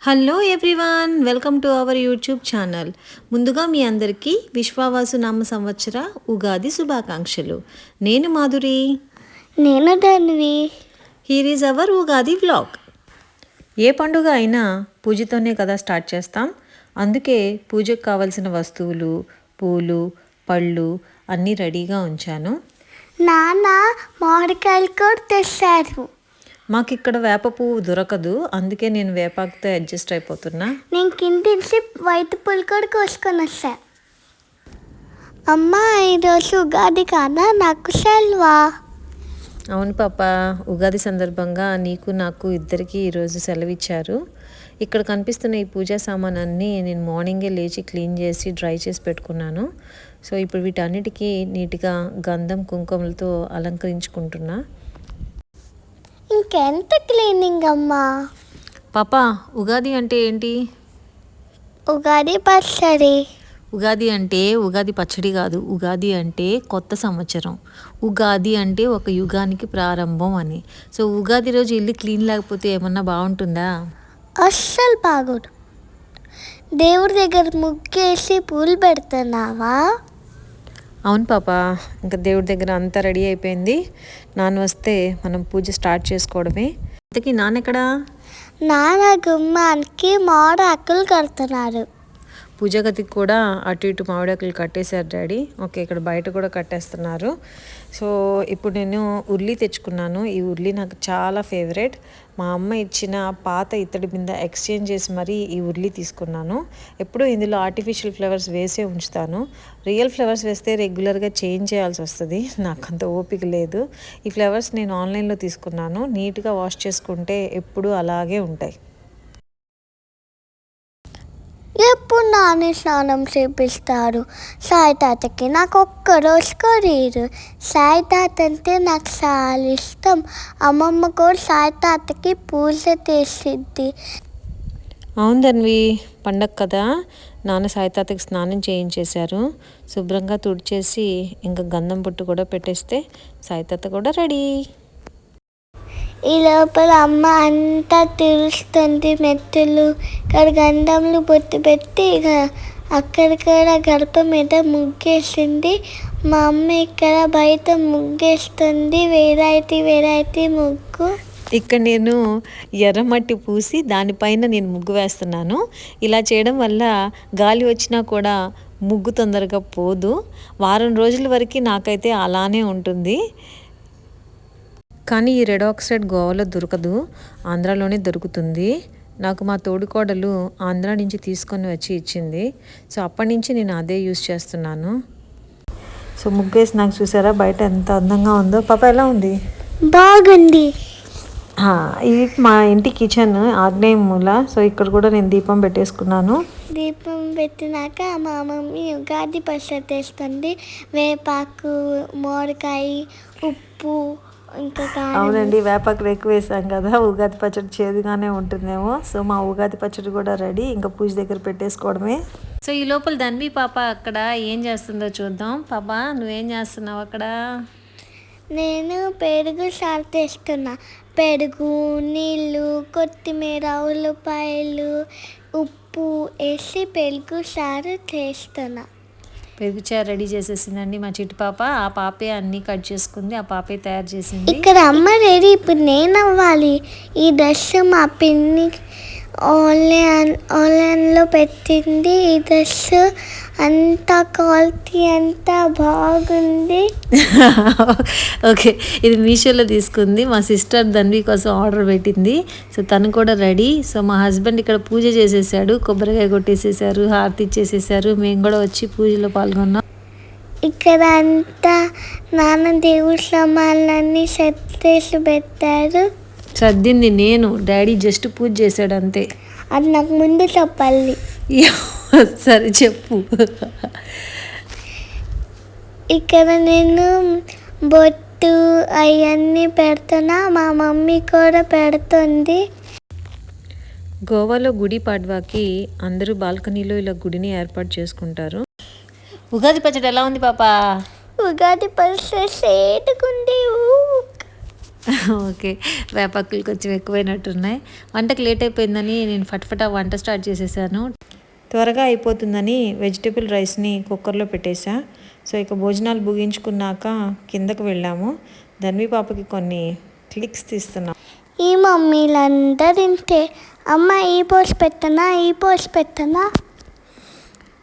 Hello everyone, welcome to our YouTube channel. ముందుగా మీ అందరికీ విశ్వావాసు నామ సంవత్సర ఉగాది శుభాకాంక్షలు. నేను మాధురి. నేను Dhanvi. Here is our Ugadi vlog. ఏ పండుగ అయినా పూజతోనే కదా స్టార్ట్ చేస్తాం. అందుకే పూజకు కావలసిన వస్తువులు, పూలు, పళ్ళు అన్నీ రెడీగా ఉంచాను. నాన్న మామిడికాయలు కూడా తెచ్చారు. మాకు ఇక్కడ వేప పువ్వు దొరకదు, అందుకే నేను వేపాకుతో అడ్జస్ట్ అయిపోతున్నా. నేను కింది వైట్ పూలు కూడా కోసుకొని వస్తా. అమ్మ, ఈరోజు ఉగాది కాదా, నాకు సెలవా? అవును పాప, ఉగాది సందర్భంగా నీకు నాకు ఇద్దరికి ఈరోజు సెలవు ఇచ్చారు. ఇక్కడ కనిపిస్తున్న ఈ పూజా సామానాన్ని నేను మార్నింగే లేచి క్లీన్ చేసి డ్రై చేసి పెట్టుకున్నాను. సో ఇప్పుడు వీటన్నిటికీ నీట్గా గంధం కుంకుమలతో అలంకరించుకుంటున్నా. ఇంకెంత క్లీనింగ్ అమ్మా? పాప, ఉగాది అంటే ఏంటి? ఉగాది పచ్చడి. ఉగాది అంటే ఉగాది పచ్చడి కాదు. ఉగాది అంటే కొత్త సంవత్సరం. ఉగాది అంటే ఒక యుగానికి ప్రారంభం అని. సో ఉగాది రోజు ఇల్లు క్లీన్ లేకపోతే ఏమన్నా బాగుంటుందా? అస్సలు బాగోదు. దేవుడి దగ్గర ముగ్గేసి పూలు పెడుతున్నావా? అవును పాప, ఇంకా దేవుడి దగ్గర అంతా రెడీ అయిపోయింది. నాన్న వస్తే మనం పూజ స్టార్ట్ చేసుకోవడమే. ఇంతకీ నాన్నెక్కడా? నాన్న గుమ్మానికి మామిడాకులు కడుతున్నారు. పూజ గదికి కూడా అటు ఇటు మామిడాకులు కట్టేశారు డాడీ. ఓకే, ఇక్కడ బయట కూడా కట్టేస్తున్నారు. సో ఇప్పుడు నేను ఉర్లి తెచ్చుకున్నాను. ఈ ఉర్లి నాకు చాలా ఫేవరెట్. మా అమ్మ ఇచ్చిన పాత ఇత్తడి బిందె ఎక్స్చేంజ్ చేసి మరీ ఈ ఉర్లి తీసుకున్నాను. ఎప్పుడూ ఇందులో ఆర్టిఫిషియల్ ఫ్లవర్స్ వేసే ఉంచుతాను. రియల్ ఫ్లవర్స్ వేస్తే రెగ్యులర్గా చేంజ్ చేయాల్సి వస్తుంది. నాకు అంత ఓపిక లేదు. ఈ ఫ్లవర్స్ నేను ఆన్లైన్లో తీసుకున్నాను. నీట్గా వాష్ చేసుకుంటే ఎప్పుడూ అలాగే ఉంటాయి. ఎప్పుడు నాన్న స్నానం చేపిస్తారు సాయి తాతకి. నాకు ఒక్కరోజు కొరియరు. సాయి తాత అంటే నాకు చాలా ఇష్టం. అమ్మమ్మ కూడా సాయి తాతకి పూజ చేసిద్ది. అవును ధన్వి, పండగ కదా, నాన్న సాయి తాతకి స్నానం చేయించేశారు. శుభ్రంగా తుడిచేసి ఇంకా గంధం పొట్టు కూడా పెట్టేస్తే సాయి తాత కూడా రెడీ. ఈ లోపల అమ్మ అంతా తిరుస్తుంది. మెత్తులు ఇక్కడ గంధంలో బొట్టు పెట్టి ఇక అక్కడిక్కడ గడప మీద ముగ్గేసింది. మా అమ్మ ఇక్కడ బయట ముగ్గేస్తుంది. వెరైటీ ముగ్గు. ఇక్కడ నేను ఎర్రమట్టి పూసి దానిపైన నేను ముగ్గు వేస్తున్నాను. ఇలా చేయడం వల్ల గాలి వచ్చినా కూడా ముగ్గు తొందరగా పోదు. వారం రోజుల వరకు నాకైతే అలానే ఉంటుంది. కానీ ఈ రెడ్ ఆక్సైడ్ గోవాలో దొరకదు, ఆంధ్రాలోనే దొరుకుతుంది. నాకు మా తోడుకోడలు ఆంధ్రా నుంచి తీసుకొని వచ్చి ఇచ్చింది. సో అప్పటి నుంచి నేను అదే యూస్ చేస్తున్నాను. సో ముగ్గేసి నాకు చూసారా బయట ఎంత అందంగా ఉందో. పాప ఎలా ఉంది? బాగుంది. ఇది మా ఇంటి కిచెన్, ఆగ్నేయ మూల. సో ఇక్కడ కూడా నేను దీపం పెట్టేసుకున్నాను. దీపం పెట్టినాక మా మమ్మీ ఉగాది పచ్చడి తెస్తుంది. వేపాకు, మామిడికాయ, ఉప్పు, ఇంకా అవునండి, వేపాకులు ఎక్కువ వేసాం కదా, ఉగాది పచ్చడి చేదుగానే ఉంటుందేమో. సో మా ఉగాది పచ్చడి కూడా రెడీ, ఇంకా పూజ దగ్గర పెట్టేసుకోవడమే. సో ఈ లోపల ధన్వి పాప అక్కడ ఏం చేస్తుందో చూద్దాం. పాప, నువ్వేం చేస్తున్నావు అక్కడ? నేను పెరుగు సారు తెస్తున్నా. పెరుగు, నీళ్ళు, కొత్తిమీర, ఉల్లిపాయలు, ఉప్పు వేసి పెరుగు సారు చేస్తున్నా. పెరుగు చారు రెడీ చేసేసిందండి మా చిట్టి పాప. ఆ పాపే అన్నీ కట్ చేసుకుంది, ఆ పాపే తయారు చేసింది. ఇక్కడ అమ్మ రెడీ. ఇప్పుడు నేను అవ్వాలి. ఈ డ్రెస్ మా పిన్ని ఆన్లైన్లో పెట్టింది. ఈ డ్రెస్ అంతా క్వాలిటీ అంతా బాగుంది. ఓకే, ఇది మీషోలో తీసుకుంది. మా సిస్టర్ ధన్వి కోసం ఆర్డర్ పెట్టింది. సో తను కూడా రెడీ. సో మా హస్బెండ్ ఇక్కడ పూజ చేసేసాడు, కొబ్బరికాయ కొట్టేసేసారు, హారతి ఇచ్చేసేసారు. మేము కూడా వచ్చి పూజలో పాల్గొన్నాం. ఇక్కడ అంతా నాన్న దేవుడి సామాన్లన్నీ సెట్ చేసి పెట్టారు. సర్దింది నేను, డాడీ జస్ట్ పూజ చేశాడు అంతే. అది నాకు ముందు చెప్పాలి. సరే చెప్పు. ఇక్కడ నేను బొట్టు అవన్నీ పెడుతున్నా. మా మమ్మీ కూడా పెడుతుంది. గోవాలో గుడి పాడ్వాకి అందరూ బాల్కనీలో ఇలా గుడిని ఏర్పాటు చేసుకుంటారు. ఉగాది పచ్చడి ఎలా ఉంది పాప? ఉగాది పచ్చడి సేటుకుంది. ఓకే. వేపాకులు కొంచెం ఎక్కువైనట్టున్నాయి. వంటకి లేట్ అయిపోయిందని నేను ఫటాఫటా వంట స్టార్ట్ చేసేసాను. త్వరగా అయిపోతుందని వెజిటబుల్ రైస్ని కుక్కర్లో పెట్టేశా. సో ఇక భోజనాలు ముగించుకున్నాక కిందకు వెళ్ళాము. ధన్వి పాపకి కొన్ని క్లిక్స్ తీస్తున్నాం. ఈ మమ్మీలందరూ ఇంతే. అమ్మ ఈ పోసి పెట్టనా, ఈ పోసి పెట్టనా,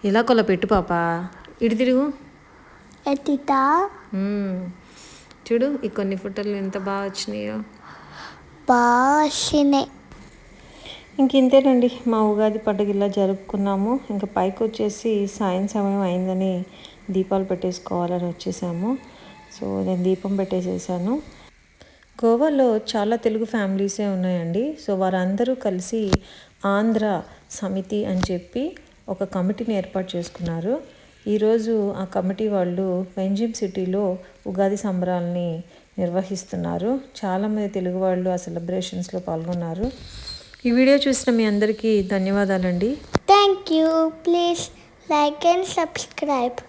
ఇలా కొల పెట్టు పాప. ఇటు తిరుగు. ఎత్తితా. చూడు ఈ కొన్ని ఫోటోలు ఎంత బాగా వచ్చినాయో. బాగా వచ్చినాయి. ఇంకేంతేనండి, మా ఉగాది పండుగ ఇలా జరుపుకున్నాము. ఇంకా పైకి వచ్చేసి సాయం సమయం అయిందని దీపాలు పెట్టేసుకోవాలని వచ్చేసాము. సో నేను దీపం పెట్టేసేసాను. గోవాలో చాలా తెలుగు ఫ్యామిలీసే ఉన్నాయండి. సో వారందరూ కలిసి ఆంధ్ర సమితి అని చెప్పి ఒక కమిటీని ఏర్పాటు చేసుకున్నారు. ఈరోజు ఆ కమిటీ వాళ్ళు వెంజిమ్ సిటీలో ఉగాది సంబరాలని నిర్వహిస్తున్నారు. చాలామంది తెలుగు వాళ్ళు ఆ సెలబ్రేషన్స్లో పాల్గొన్నారు. ఈ వీడియో చూసిన మీ అందరికీ ధన్యవాదాలండి. Thank you. Please like and subscribe.